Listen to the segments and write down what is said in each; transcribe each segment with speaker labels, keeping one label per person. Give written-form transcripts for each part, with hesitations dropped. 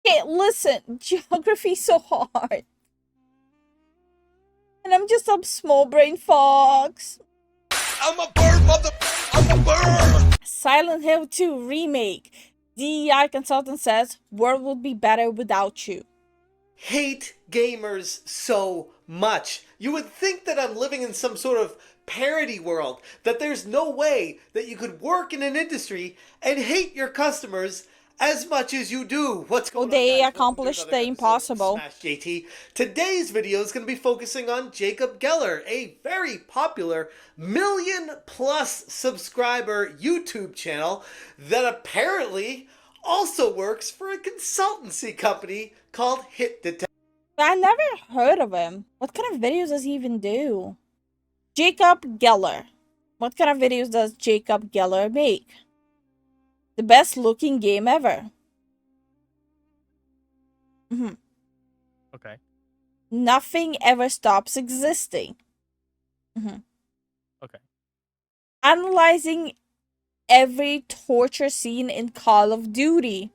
Speaker 1: Okay, listen, geography's so hard. And I'm just a small brain fox.
Speaker 2: I'm a bird, mother. I'm a bird.
Speaker 1: Silent Hill 2 remake. DEI consultant says world would be better without you.
Speaker 3: Hate gamers so much. You would think that I'm living in some sort of parody world, that there's no way that you could work in an industry and hate your customers as much as you do. What's going on,
Speaker 1: They
Speaker 3: guys?
Speaker 1: accomplished the impossible.
Speaker 3: Smash JT. Today's video is going to be focusing on Jacob Geller, a very popular million-plus subscriber YouTube channel that apparently also works for a consultancy company called Hit Detect.
Speaker 1: I never heard of him. What kind of videos does he even do? Jacob Geller. What kind of videos does Jacob Geller make? The best looking game ever.
Speaker 4: Okay.
Speaker 1: Nothing ever stops existing.
Speaker 4: Okay.
Speaker 1: Analyzing every torture scene in Call of Duty.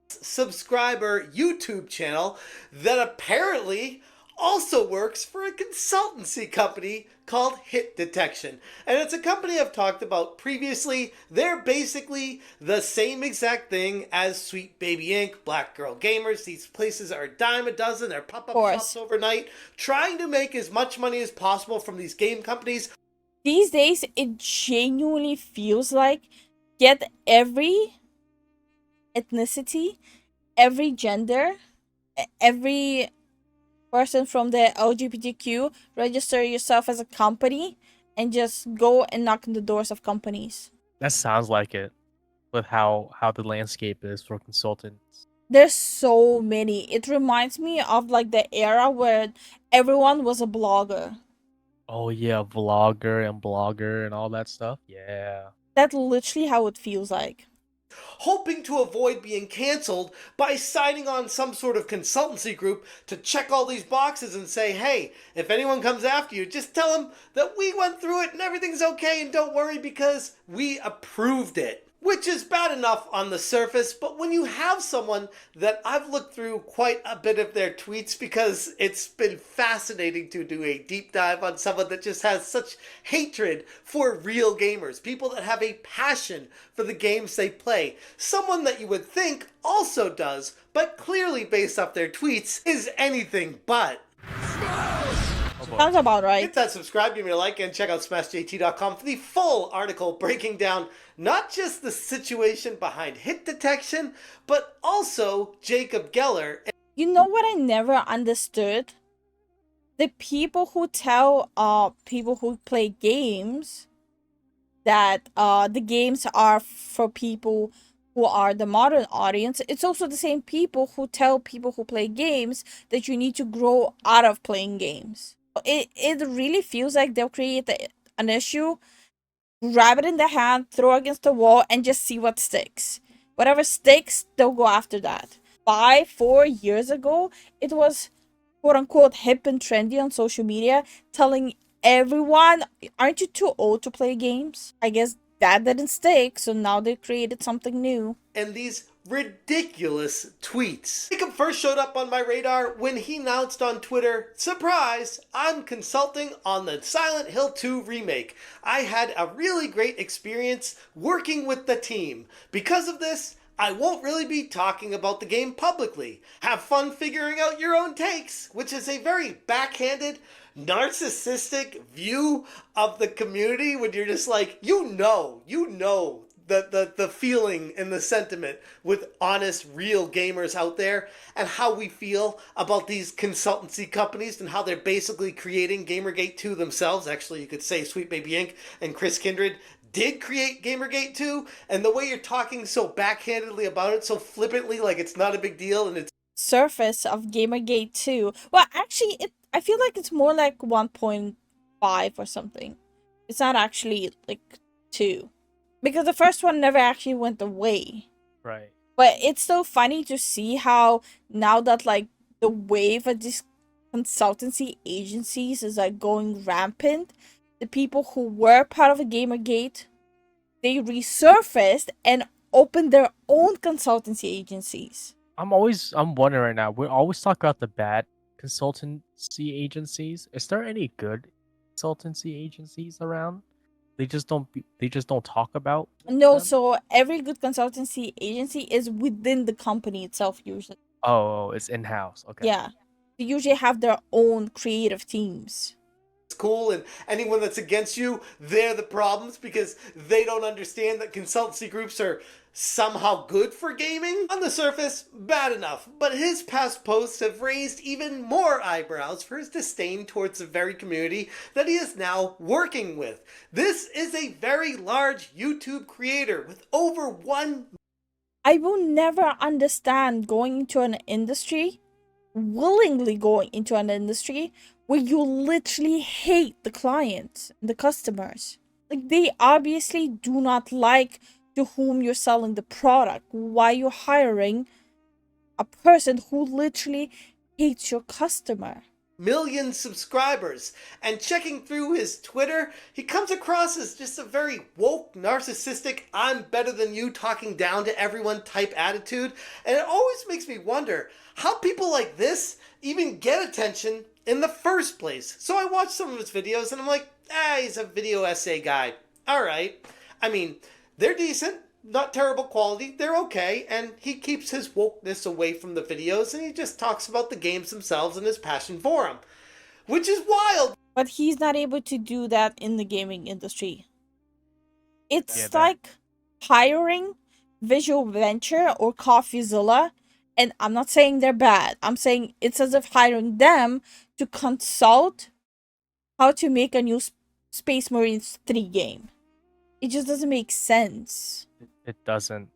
Speaker 3: Subscriber YouTube channel that apparently also works for a consultancy company called Hit Detection. And it's a company I've talked about previously. They're basically the same exact thing as Sweet Baby Inc., Black Girl Gamers. These places are a dime a dozen. They're pop-up shops overnight, trying to make as much money as possible from these game companies.
Speaker 1: These days, it genuinely feels like get every ethnicity, every gender, every person from the LGBTQ, register yourself as a company and just go and knock on the doors of companies.
Speaker 4: That sounds like it, with how the landscape is for consultants.
Speaker 1: There's so many. It reminds me of like the era where everyone was a blogger.
Speaker 4: Oh yeah, vlogger and blogger and all that stuff. Yeah.
Speaker 1: That's literally how it feels like.
Speaker 3: Hoping to avoid being canceled by signing on some sort of consultancy group to check all these boxes and say, hey, if anyone comes after you, just tell them that we went through it and everything's okay and don't worry because we approved it. Which is bad enough on the surface, but when you have someone that I've looked through quite a bit of their tweets because it's been fascinating to do a deep dive on someone that just has such hatred for real gamers, people that have a passion for the games they play, someone that you would think also does, but clearly based off their tweets is anything but.
Speaker 1: Sounds about right.
Speaker 3: Hit that subscribe, give me a like, and check out smashjt.com for the full article breaking down not just the situation behind Hit Detection, but also Jacob Geller.
Speaker 1: You know what I never understood? The people who tell people who play games that the games are for people who are the modern audience, it's also the same people who tell people who play games that you need to grow out of playing games. It really feels like they'll create an issue, grab it in the hand, throw it against the wall, and just see what sticks. Whatever sticks, they'll go after that. 5-4 years ago, it was quote-unquote hip and trendy on social media, telling everyone, aren't you too old to play games? I guess that didn't stick, so now they created something new.
Speaker 3: And these ridiculous tweets. Jacob first showed up on my radar when he announced on Twitter, surprise, I'm consulting on the Silent Hill 2 remake. I had a really great experience working with the team. Because of this, I won't really be talking about the game publicly. Have fun figuring out your own takes, which is a very backhanded, narcissistic view of the community when you're just like, you know the feeling and the sentiment with honest, real gamers out there and how we feel about these consultancy companies and how they're basically creating Gamergate 2 themselves. Actually, you could say Sweet Baby Inc. and Chris Kindred did create Gamergate 2, and the way you're talking so backhandedly about it, so flippantly, like it's not a big deal, and it's
Speaker 1: surface of Gamergate 2. Well, actually, I feel like it's more like 1.5 or something. It's not actually like 2. Because the first one never actually went away.
Speaker 4: Right.
Speaker 1: But it's so funny to see how now that like the wave of these consultancy agencies is like going rampant, the people who were part of a Gamergate, they resurfaced and open their own consultancy agencies.
Speaker 4: I'm wondering right now. We're always talking about the bad consultancy agencies. Is there any good consultancy agencies around? They just don't talk about
Speaker 1: No,
Speaker 4: them.
Speaker 1: so every good consultancy agency is within the company itself usually.
Speaker 4: Oh, it's in house. Okay.
Speaker 1: Yeah. They usually have their own creative teams.
Speaker 3: Cool, and anyone that's against you, they're the problems because they don't understand that consultancy groups are somehow good for gaming. On the surface, bad enough, but his past posts have raised even more eyebrows for his disdain towards the very community that he is now working with. This is a very large YouTube creator with over 1
Speaker 1: I will never understand going into an industry, willingly going into an industry where you literally hate the clients, the customers. Like, they obviously do not like to whom you're selling the product. Why you're hiring a person who literally hates your customer?
Speaker 3: million subscribers, and checking through his Twitter, he comes across as just a very woke, narcissistic, I'm better than you, talking down to everyone type attitude, and it always makes me wonder how people like this even get attention in the first place. So I watched some of his videos and I'm like, he's a video essay guy. Alright. I mean, they're decent. Not terrible quality, they're okay, and he keeps his wokeness away from the videos and he just talks about the games themselves and his passion for them. Which is wild!
Speaker 1: But he's not able to do that in the gaming industry. It's
Speaker 4: Yeah,
Speaker 1: like hiring Visual Venture or CoffeeZilla, and I'm not saying they're bad. I'm saying it's as if hiring them to consult how to make a new Space Marines 3 game. It just doesn't make sense.
Speaker 4: It doesn't.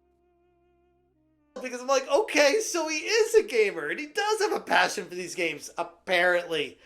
Speaker 3: Because I'm like, okay, so he is a gamer and he does have a passion for these games, apparently.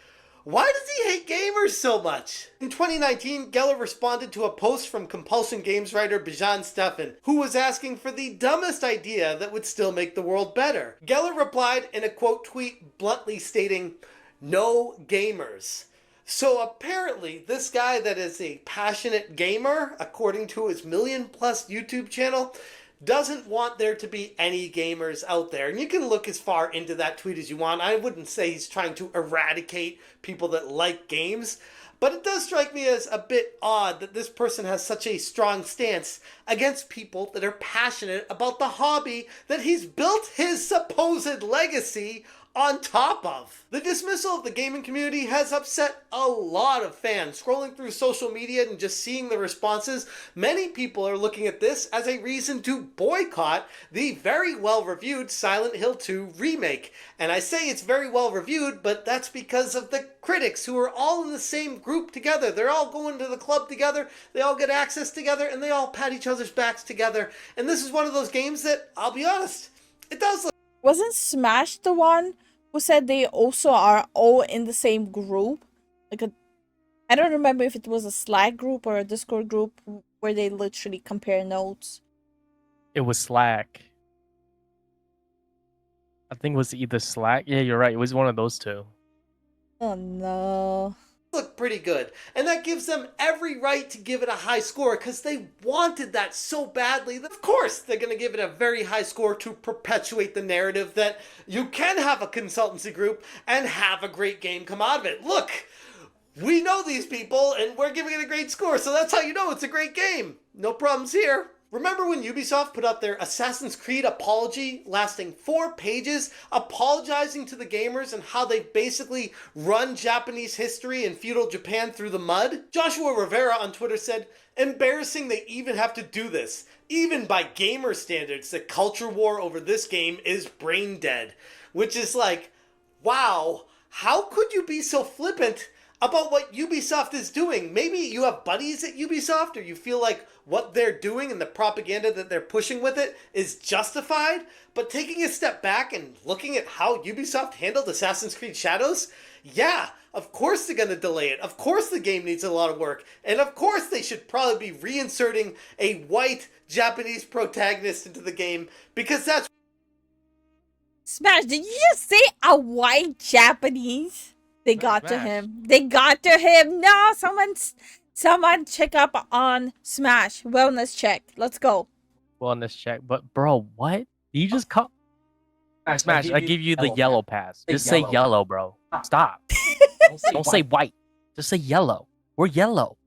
Speaker 3: Why does he hate gamers so much? In 2019, Geller responded to a post from Compulsion Games writer Bijan Stefan, who was asking for the dumbest idea that would still make the world better. Geller replied in a quote tweet bluntly stating, "No gamers." So apparently, this guy that is a passionate gamer, according to his million-plus YouTube channel, doesn't want there to be any gamers out there. And you can look as far into that tweet as you want. I wouldn't say he's trying to eradicate people that like games, but it does strike me as a bit odd that this person has such a strong stance against people that are passionate about the hobby that he's built his supposed legacy on top of. The dismissal of the gaming community has upset a lot of fans. Scrolling through social media and just seeing the responses, many people are looking at this as a reason to boycott the very well-reviewed Silent Hill 2 remake. And I say it's very well-reviewed, but that's because of the critics who are all in the same group together. They're all going to the club together, they all get access together, and they all pat each other's backs together. And this is one of those games that, I'll be honest, it does look...
Speaker 1: Wasn't Smash the one who said they also are all in the same group? I don't remember if it was a Slack group or a Discord group where they literally compare notes.
Speaker 4: It was Slack. I think it was either Slack. Yeah, you're right. It was one of those two.
Speaker 1: Oh no.
Speaker 3: look pretty good. And that gives them every right to give it a high score because they wanted that so badly. Of course, they're going to give it a very high score to perpetuate the narrative that you can have a consultancy group and have a great game come out of it. Look, we know these people and we're giving it a great score, so that's how you know it's a great game. No problems here. Remember when Ubisoft put out their Assassin's Creed apology lasting 4 pages, apologizing to the gamers and how they basically run Japanese history and feudal Japan through the mud? Joshua Rivera on Twitter said, "Embarrassing they even have to do this. Even by gamer standards, the culture war over this game is brain dead." Which is like, wow, how could you be so flippant about what Ubisoft is doing? Maybe you have buddies at Ubisoft or you feel like what they're doing and the propaganda that they're pushing with it is justified, but taking a step back and looking at how Ubisoft handled Assassin's Creed Shadows, yeah, of course they're going to delay it. Of course the game needs a lot of work. And of course they should probably be reinserting a white Japanese protagonist into the game because that's...
Speaker 1: Smash, did you just say a white Japanese? They got to
Speaker 4: Smash.
Speaker 1: him. They got to him. No, someone check up on Smash. Wellness check. Let's go.
Speaker 4: wellness check. But bro, what? You just call Smash. I give you the yellow pass. Just say yellow, bro. Stop. Don't say white. Just say yellow. We're yellow.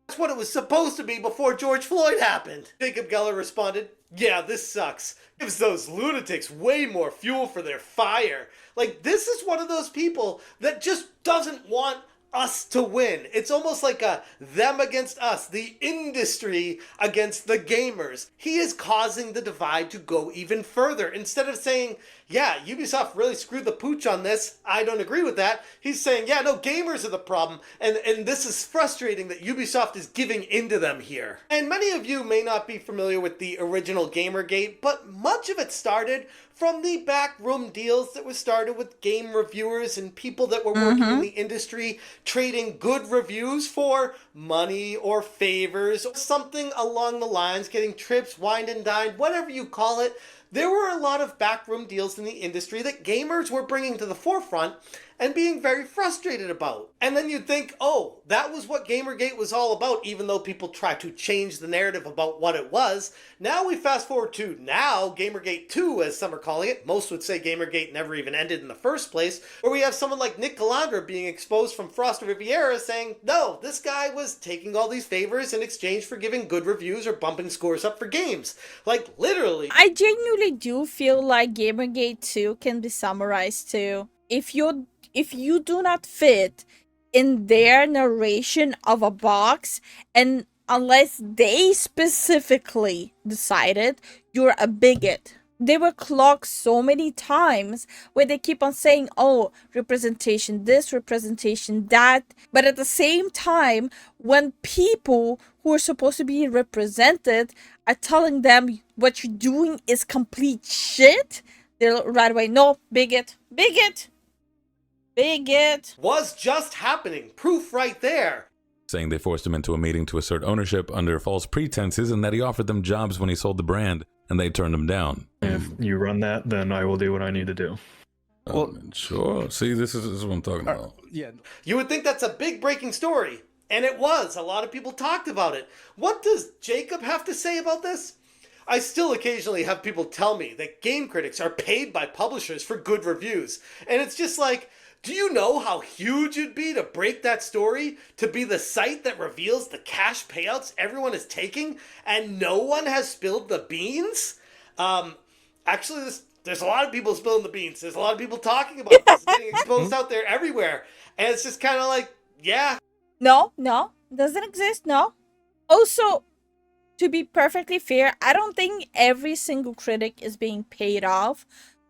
Speaker 3: That's what it was supposed to be before George Floyd happened. Jacob Geller responded, yeah, this sucks. Gives those lunatics way more fuel for their fire. Like, this is one of those people that just doesn't want us to win. It's almost like a them against us, the industry against the gamers. He is causing the divide to go even further. Instead of saying, yeah, Ubisoft really screwed the pooch on this, I don't agree with that, he's saying, yeah, no, gamers are the problem, and this is frustrating that Ubisoft is giving into them here. And many of you may not be familiar with the original Gamergate, but much of it started from the backroom deals that was started with game reviewers and people that were working in the industry, trading good reviews for money or favors or something along the lines, getting trips, wined and dined, whatever you call it. There were a lot of backroom deals in the industry that gamers were bringing to the forefront and being very frustrated about. And then you'd think, oh, that was what Gamergate was all about, even though people try to change the narrative about what it was. Now we fast forward to now, Gamergate 2, as some are calling it. Most would say Gamergate never even ended in the first place, where we have someone like Nick Calandra being exposed from Frost Riviera saying, no, this guy was taking all these favors in exchange for giving good reviews or bumping scores up for games. Like, literally.
Speaker 1: I genuinely do feel like Gamergate 2 can be summarized to if you do not fit in their narration of a box, and unless they specifically decided, you're a bigot. They were clocked so many times where they keep on saying, oh, representation this, representation that. But at the same time, when people who are supposed to be represented are telling them what you're doing is complete shit, they're right away, no, bigot, bigot, bigot.
Speaker 3: Was just happening. Proof right there.
Speaker 5: Saying they forced him into a meeting to assert ownership under false pretenses and that he offered them jobs when he sold the brand, and they turned him down.
Speaker 6: If you run that, then I will do what I need to do.
Speaker 5: Well, sure. See, this is what I'm talking about.
Speaker 7: Yeah.
Speaker 3: You would think that's a big breaking story, and it was. A lot of people talked about it. What does Jacob have to say about this? I still occasionally have people tell me that game critics are paid by publishers for good reviews, and it's just like, do you know how huge it'd be to break that story, to be the site that reveals the cash payouts everyone is taking, and no one has spilled the beans? Actually, there's a lot of people spilling the beans. There's a lot of people talking about this. It's getting exposed out there everywhere. And it's just kind of like, yeah.
Speaker 1: No, doesn't exist, no. Also, to be perfectly fair, I don't think every single critic is being paid off.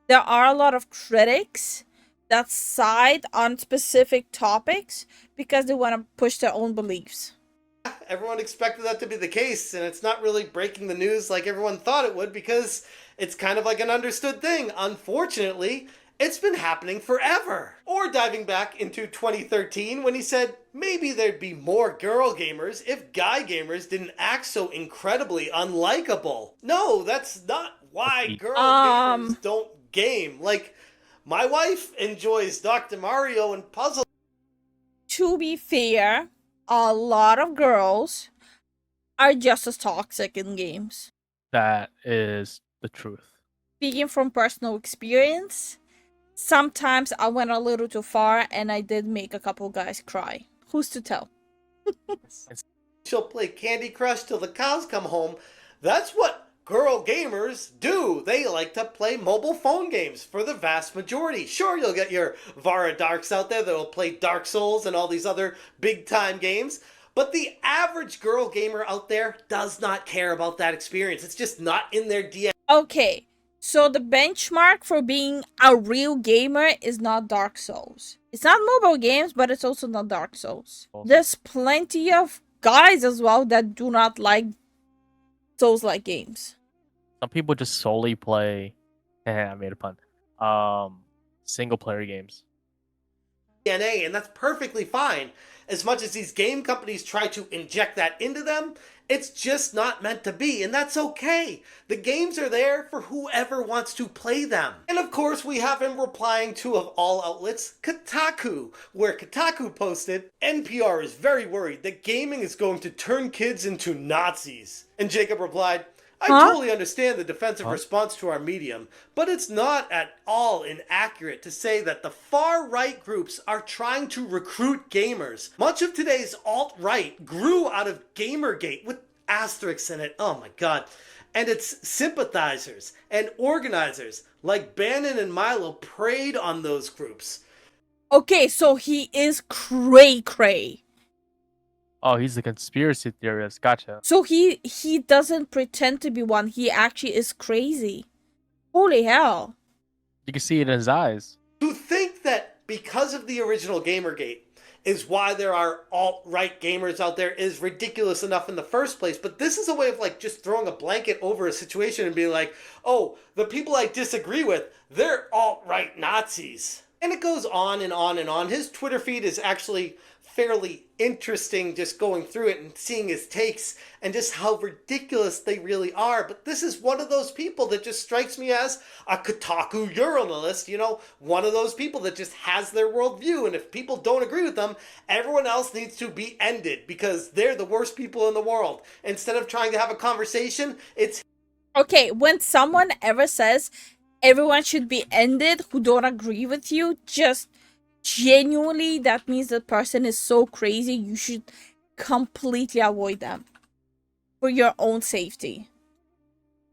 Speaker 1: There are a lot of critics that side on specific topics because they want to push their own beliefs.
Speaker 3: Everyone expected that to be the case, and it's not really breaking the news like everyone thought it would because it's kind of like an understood thing. Unfortunately, it's been happening forever. Or diving back into 2013 when he said maybe there'd be more girl gamers if guy gamers didn't act so incredibly unlikable. No, that's not why girl gamers don't game. Like, my wife enjoys Dr. Mario and puzzle.
Speaker 1: To be fair, a lot of girls are just as toxic in games.
Speaker 4: That is the truth.
Speaker 1: Speaking from personal experience, sometimes I went a little too far and I did make a couple guys cry. Who's to tell?
Speaker 3: She'll play Candy Crush till the cows come home. That's what girl gamers do. They like to play mobile phone games for the vast majority. Sure, you'll get your Vara Darks out there that'll play Dark Souls and all these other big time games. But the average girl gamer out there does not care about that experience. It's just not in their DNA.
Speaker 1: Okay, so the benchmark for being a real gamer is not Dark Souls. It's not mobile games, but it's also not Dark Souls. There's plenty of guys as well that do not like Souls-like games.
Speaker 4: Some people just solely play. I made a pun. Single player games.
Speaker 3: DNA, and that's perfectly fine. As much as these game companies try to inject that into them, it's just not meant to be, and that's okay. The games are there for whoever wants to play them. And of course, we have him replying to, of all outlets, Kotaku, where Kotaku posted, NPR is very worried that gaming is going to turn kids into Nazis. And Jacob replied, I
Speaker 1: Huh?
Speaker 3: totally understand the defensive response to our medium, but it's not at all inaccurate to say that the far-right groups are trying to recruit gamers. Much of today's alt-right grew out of Gamergate with asterisks in it. Oh my god. And its sympathizers and organizers like Bannon and Milo preyed on those groups.
Speaker 1: Okay, so he is cray-cray.
Speaker 4: Oh, he's a conspiracy theorist. Gotcha.
Speaker 1: So he doesn't pretend to be one. He actually is crazy. Holy hell.
Speaker 4: You can see it in his eyes.
Speaker 3: To think that because of the original Gamergate is why there are alt-right gamers out there is ridiculous enough in the first place. But this is a way of like just throwing a blanket over a situation and being like, oh, the people I disagree with, they're alt-right Nazis. And it goes on and on and on. His Twitter feed is actually fairly interesting, just going through it and seeing his takes and just how ridiculous they really are. But this is one of those people that just strikes me as a Kotaku journalist, you know, one of those people that just has their worldview, and if people don't agree with them, everyone else needs to be ended because they're the worst people in the world. Instead of trying to have a conversation, it's...
Speaker 1: Okay, when someone ever says everyone should be ended who don't agree with you, just genuinely, that means the person is so crazy you should completely avoid them for your own safety.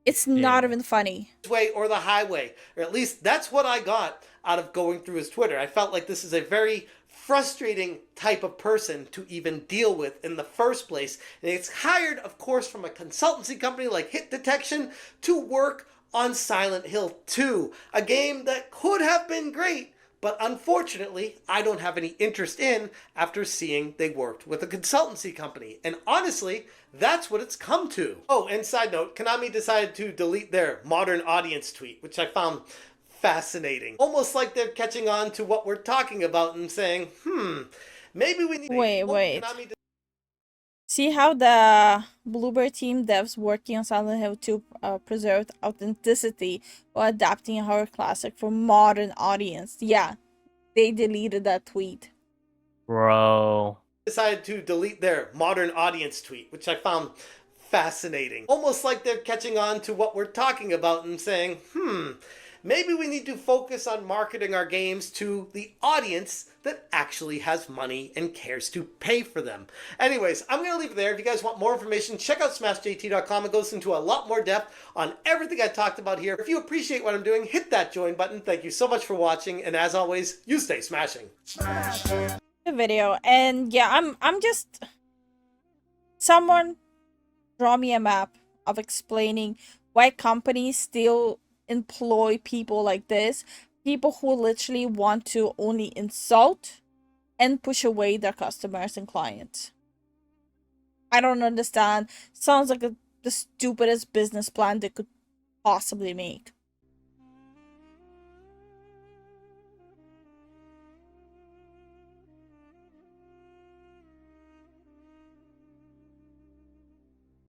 Speaker 1: It's not even funny.
Speaker 3: Way or the highway, or at least that's what I got out of going through his Twitter. I felt like this is a very frustrating type of person to even deal with in the first place. And it's hired, of course, from a consultancy company like Hit Detection to work on Silent Hill 2, a game that could have been great, but unfortunately, I don't have any interest in after seeing they worked with a consultancy company. And honestly, that's what it's come to. Oh, and side note, Konami decided to delete their modern audience tweet, which I found fascinating. Almost like they're catching on to what we're talking about and saying, maybe we need...
Speaker 1: Wait. See how the Bluebird team devs working on Silent Hill 2 preserved authenticity while adapting a horror classic for modern audience. Yeah, they deleted that tweet.
Speaker 4: Bro.
Speaker 3: Decided to delete their modern audience tweet, which I found fascinating. Almost like they're catching on to what we're talking about and saying, maybe we need to focus on marketing our games to the audience that actually has money and cares to pay for them. Anyways, I'm going to leave it there. If you guys want more information, check out smashjt.com. It goes into a lot more depth on everything I talked about here. If you appreciate what I'm doing, hit that join button. Thank you so much for watching, and as always, you stay smashing.
Speaker 1: The video, and yeah, I'm just... Someone draw me a map of explaining why companies still employ people like this, people who literally want to only insult and push away their customers and clients. I don't understand. Sounds like the stupidest business plan they could possibly make.